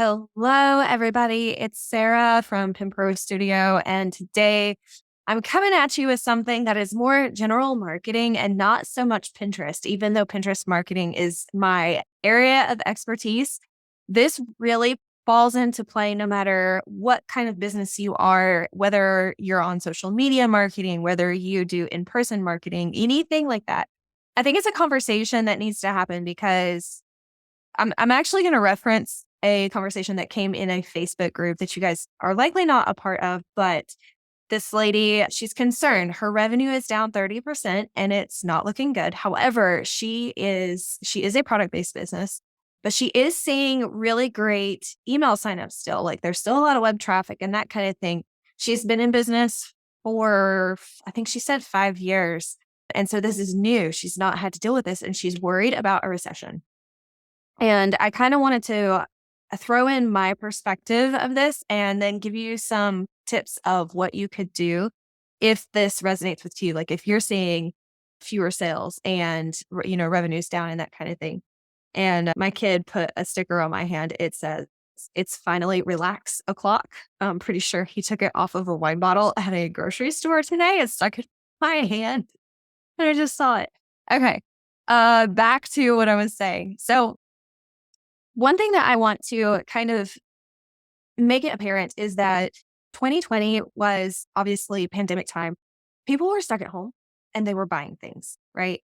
Hello, everybody. It's Sarah from Pimpro Studio. And today I'm coming at you with something that is more general marketing and not so much Pinterest, even though Pinterest marketing is my area of expertise. This really falls into play no matter what kind of business you are, whether you're on social media marketing, whether you do in person marketing, anything like that. I think it's a conversation that needs to happen because I'm actually going to reference a conversation that came in a Facebook group that you guys are likely not a part of, but this lady, she's concerned. Her revenue is down 30% and it's not looking good. However, she is a product-based business, but she is seeing really great email signups still. Like there's still a lot of web traffic and that kind of thing. She's been in business for I think she said 5 years. And so this is new. She's not had to deal with this and she's worried about a recession. And I kind of wanted to throw in my perspective of this and then give you some tips of what you could do if this resonates with you. Like if you're seeing fewer sales and revenues down and that kind of thing. And my kid put a sticker on my hand. It says, "It's finally relax o'clock." I'm pretty sure he took it off of a wine bottle at a grocery store today and stuck it in my hand. And I just saw it. Okay. Back to what I was saying. So one thing that I want to kind of make it apparent is that 2020 was obviously pandemic time. People were stuck at home and they were buying things, right?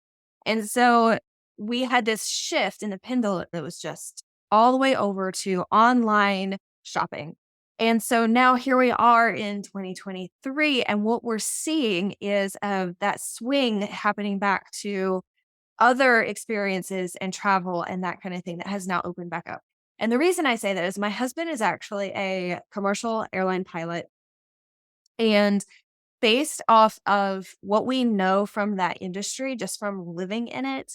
And so we had this shift in the pendulum that was just all the way over to online shopping. And so now here we are in 2023, and what we're seeing is that swing happening back to other experiences and travel and that kind of thing that has now opened back up. And the reason I say that is my husband is actually a commercial airline pilot. And based off of what we know from that industry, just from living in it,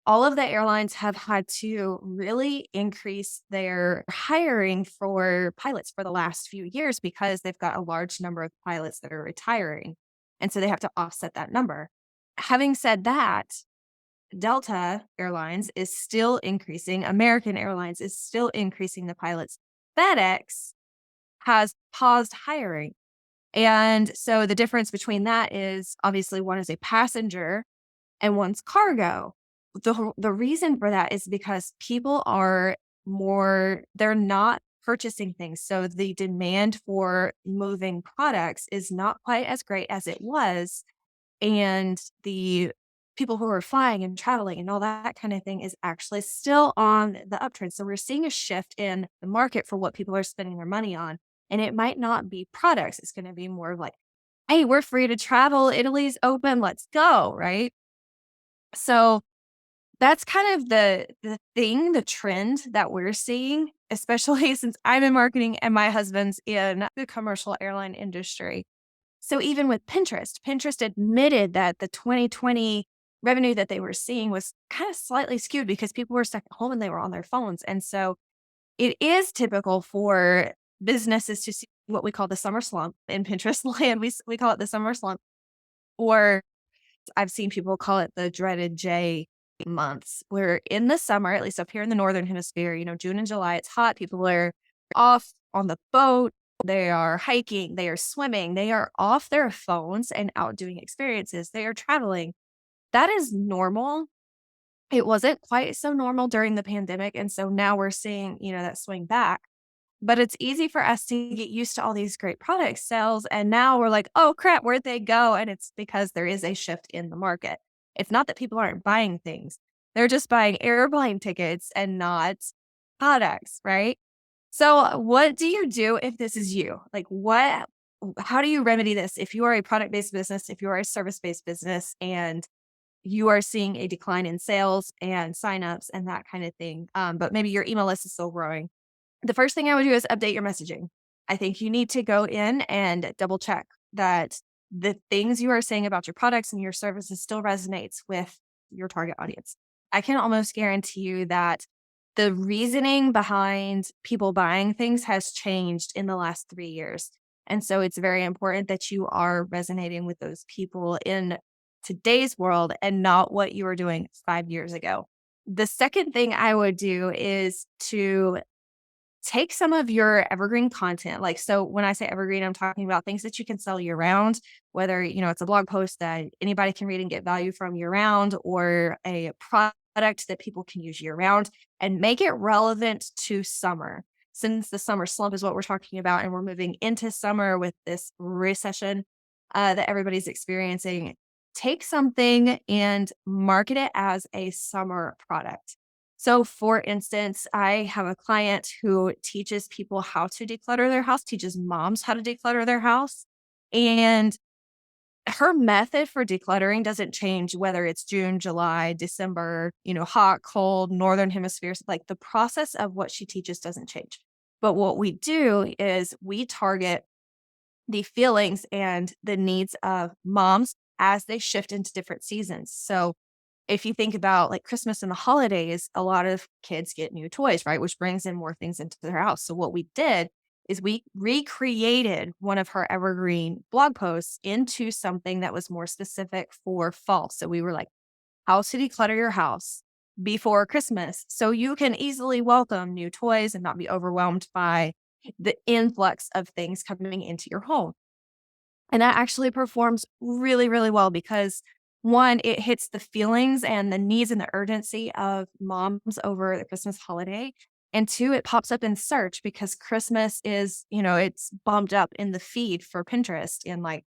all of the airlines have had to really increase their hiring for pilots for the last few years because they've got a large number of pilots that are retiring. And so they have to offset that number. Having said that, Delta Airlines is still increasing. American Airlines is still increasing the pilots. FedEx has paused hiring. And so the difference between that is obviously one is a passenger and one's cargo. The reason for that is because people are they're not purchasing things. So the demand for moving products is not quite as great as it was, and the people who are flying and traveling and all that kind of thing is actually still on the uptrend. So we're seeing a shift in the market for what people are spending their money on. And it might not be products. It's going to be more like, hey, we're free to travel. Italy's open. Let's go. Right. So that's kind of the trend that we're seeing, especially since I'm in marketing and my husband's in the commercial airline industry. So even with Pinterest, Pinterest admitted that the 2020 revenue that they were seeing was kind of slightly skewed because people were stuck at home and they were on their phones. And so it is typical for businesses to see what we call the summer slump in Pinterest land. We call it the summer slump, or I've seen people call it the dreaded J months, where in the summer, at least up here in the Northern Hemisphere, June and July, it's hot. People are off on the boat. They are hiking. They are swimming. They are off their phones and out doing experiences. They are traveling. That is normal. It wasn't quite so normal during the pandemic. And so now we're seeing, that swing back. But it's easy for us to get used to all these great product sales. And now we're like, oh crap, where'd they go? And it's because there is a shift in the market. It's not that people aren't buying things, they're just buying airplane tickets and not products, right? So, what do you do if this is you? How do you remedy this if you are a product based business, if you are a service based business, and you are seeing a decline in sales and signups and that kind of thing? But maybe your email list is still growing. The first thing I would do is update your messaging. I think you need to go in and double check that the things you are saying about your products and your services still resonates with your target audience. I can almost guarantee you that the reasoning behind people buying things has changed in the last 3 years. And so it's very important that you are resonating with those people in today's world and not what you were doing 5 years ago. The second thing I would do is to take some of your evergreen content. Like, so when I say evergreen, I'm talking about things that you can sell year round, whether, it's a blog post that anybody can read and get value from year round, or a product that people can use year round, and make it relevant to summer. Since the summer slump is what we're talking about, and we're moving into summer with this recession that everybody's experiencing, take something and market it as a summer product. So, for instance, I have a client who teaches people how to declutter their house, teaches moms how to declutter their house. And her method for decluttering doesn't change whether it's June, July, December, hot, cold, northern hemispheres. Like, the process of what she teaches doesn't change. But what we do is we target the feelings and the needs of moms as they shift into different seasons. So, if you think about like Christmas and the holidays, a lot of kids get new toys, right? Which brings in more things into their house. So, what we did is we recreated one of her evergreen blog posts into something that was more specific for fall. So, we were like, how to declutter your house before Christmas so you can easily welcome new toys and not be overwhelmed by the influx of things coming into your home. And that actually performs really, really well because, one, it hits the feelings and the needs and the urgency of moms over the Christmas holiday. And two, it pops up in search because Christmas is, it's bumped up in the feed for Pinterest in like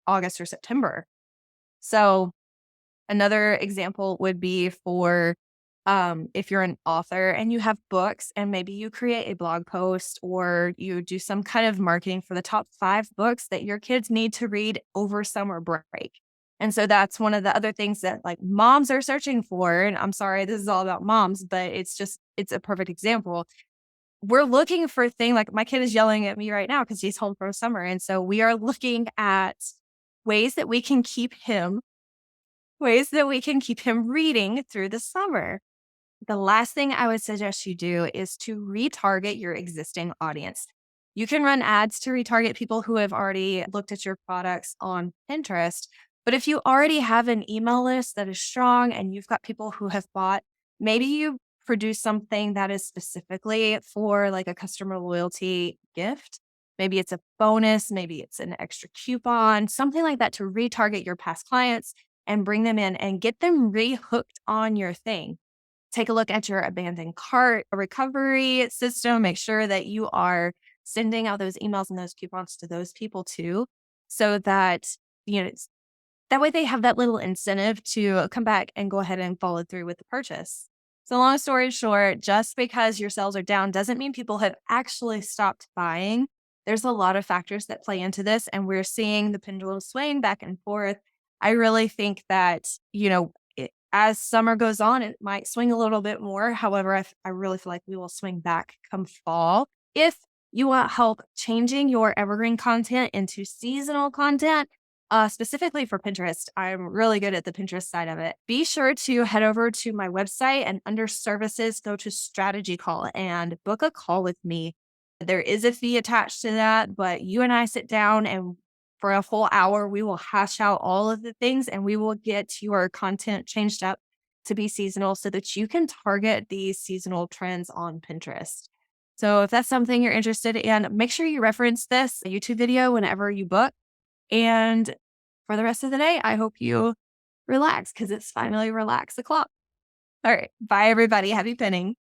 August or September. So another example would be for if you're an author and you have books and maybe you create a blog post or you do some kind of marketing for the top 5 books that your kids need to read over summer break. And so that's one of the other things that like moms are searching for. And I'm sorry, this is all about moms, but it's a perfect example. We're looking for things like my kid is yelling at me right now because he's home from summer. And so we are looking at ways that we can keep him ways that we can keep him reading through the summer. The last thing I would suggest you do is to retarget your existing audience. You can run ads to retarget people who have already looked at your products on Pinterest. But if you already have an email list that is strong and you've got people who have bought, maybe you produce something that is specifically for like a customer loyalty gift. Maybe it's a bonus, maybe it's an extra coupon, something like that to retarget your past clients and bring them in and get them rehooked on your thing. Take a look at your abandoned cart recovery system. Make sure that you are sending out those emails and those coupons to those people too, so that, that way they have that little incentive to come back and go ahead and follow through with the purchase. So, long story short, just because your sales are down doesn't mean people have actually stopped buying. There's a lot of factors that play into this, and we're seeing the pendulum swing back and forth. I really think that, as summer goes on, it might swing a little bit more. However, I really feel like we will swing back come fall. If you want help changing your evergreen content into seasonal content, specifically for Pinterest, I'm really good at the Pinterest side of it. Be sure to head over to my website and under services, go to strategy call and book a call with me. There is a fee attached to that, but you and I sit down and for a full hour, we will hash out all of the things and we will get your content changed up to be seasonal so that you can target these seasonal trends on Pinterest. So if that's something you're interested in, make sure you reference this YouTube video whenever you book. And for the rest of the day, I hope you relax because it's finally relax o'clock. All right. Bye, everybody. Happy pinning.